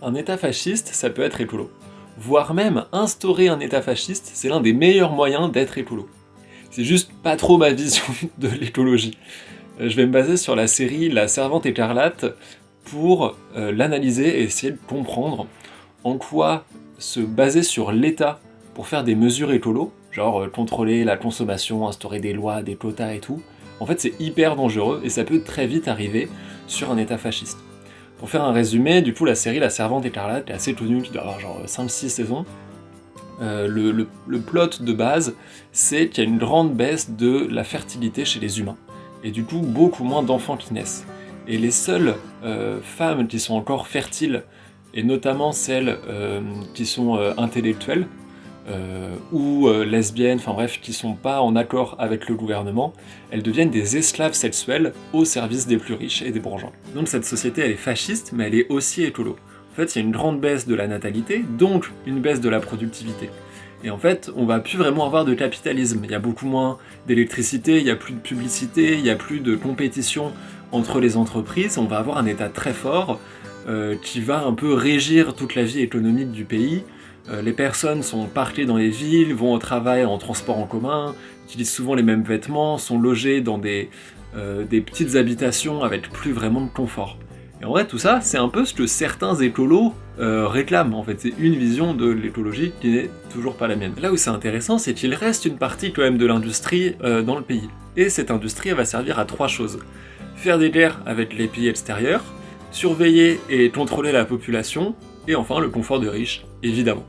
Un État fasciste, ça peut être écolo. Voire même instaurer un État fasciste, c'est l'un des meilleurs moyens d'être écolo. C'est juste pas trop ma vision de l'écologie. Je vais me baser sur la série La Servante écarlate pour l'analyser et essayer de comprendre en quoi se baser sur l'État pour faire des mesures écolo, genre contrôler la consommation, instaurer des lois, des quotas et tout, en fait c'est hyper dangereux et ça peut très vite arriver sur un État fasciste. Pour faire un résumé, du coup la série La Servante écarlate est assez connue, qui doit avoir genre 5-6 saisons. Le plot de base, c'est qu'il y a une grande baisse de la fertilité chez les humains, et du coup beaucoup moins d'enfants qui naissent. Et les seules femmes qui sont encore fertiles, et notamment celles qui sont intellectuelles, ou lesbiennes, enfin bref, qui sont pas en accord avec le gouvernement, elles deviennent des esclaves sexuels au service des plus riches et des bourgeois. Donc cette société, elle est fasciste, mais elle est aussi écolo. En fait, il y a une grande baisse de la natalité, donc une baisse de la productivité. Et en fait, on va plus vraiment avoir de capitalisme. Il y a beaucoup moins d'électricité, il y a plus de publicité, il y a plus de compétition entre les entreprises. On va avoir un État très fort qui va un peu régir toute la vie économique du pays. Les personnes sont parquées dans les villes, vont au travail en transport en commun, utilisent souvent les mêmes vêtements, sont logées dans des petites habitations avec plus vraiment de confort. Et en vrai, tout ça, c'est un peu ce que certains écolos réclament. En fait, c'est une vision de l'écologie qui n'est toujours pas la mienne. Là où c'est intéressant, c'est qu'il reste une partie quand même de l'industrie dans le pays. Et cette industrie, elle va servir à 3 choses. Faire des guerres avec les pays extérieurs, surveiller et contrôler la population, et enfin le confort de riches, évidemment.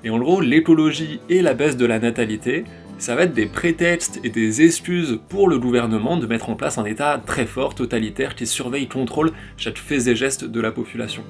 Et en gros, l'écologie et la baisse de la natalité, ça va être des prétextes et des excuses pour le gouvernement de mettre en place un État très fort, totalitaire, qui surveille, contrôle chaque fait et geste de la population.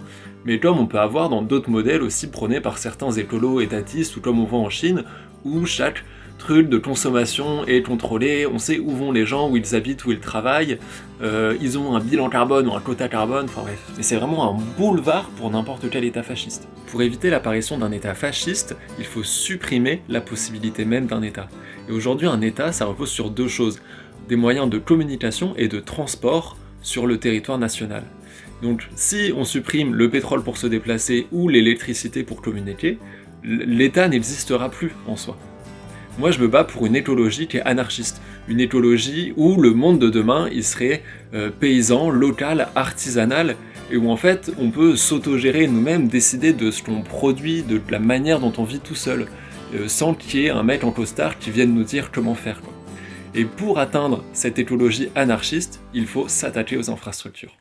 Mais comme on peut avoir dans d'autres modèles aussi prônés par certains écolos étatistes, ou comme on voit en Chine, où chaque truc de consommation est contrôlé, on sait où vont les gens, où ils habitent, où ils travaillent, ils ont un bilan carbone ou un quota carbone, enfin bref. Et c'est vraiment un boulevard pour n'importe quel État fasciste. Pour éviter l'apparition d'un État fasciste, il faut supprimer la possibilité même d'un État. Et aujourd'hui, un État, ça repose sur 2 choses. Des moyens de communication et de transport sur le territoire national. Donc si on supprime le pétrole pour se déplacer ou l'électricité pour communiquer, l'État n'existera plus en soi. Moi, je me bats pour une écologie qui est anarchiste. Une écologie où le monde de demain, il serait paysan, local, artisanal, et où en fait, on peut s'autogérer nous-mêmes, décider de ce qu'on produit, de la manière dont on vit tout seul, sans qu'il y ait un mec en costard qui vienne nous dire comment faire, quoi. Et pour atteindre cette écologie anarchiste, il faut s'attaquer aux infrastructures.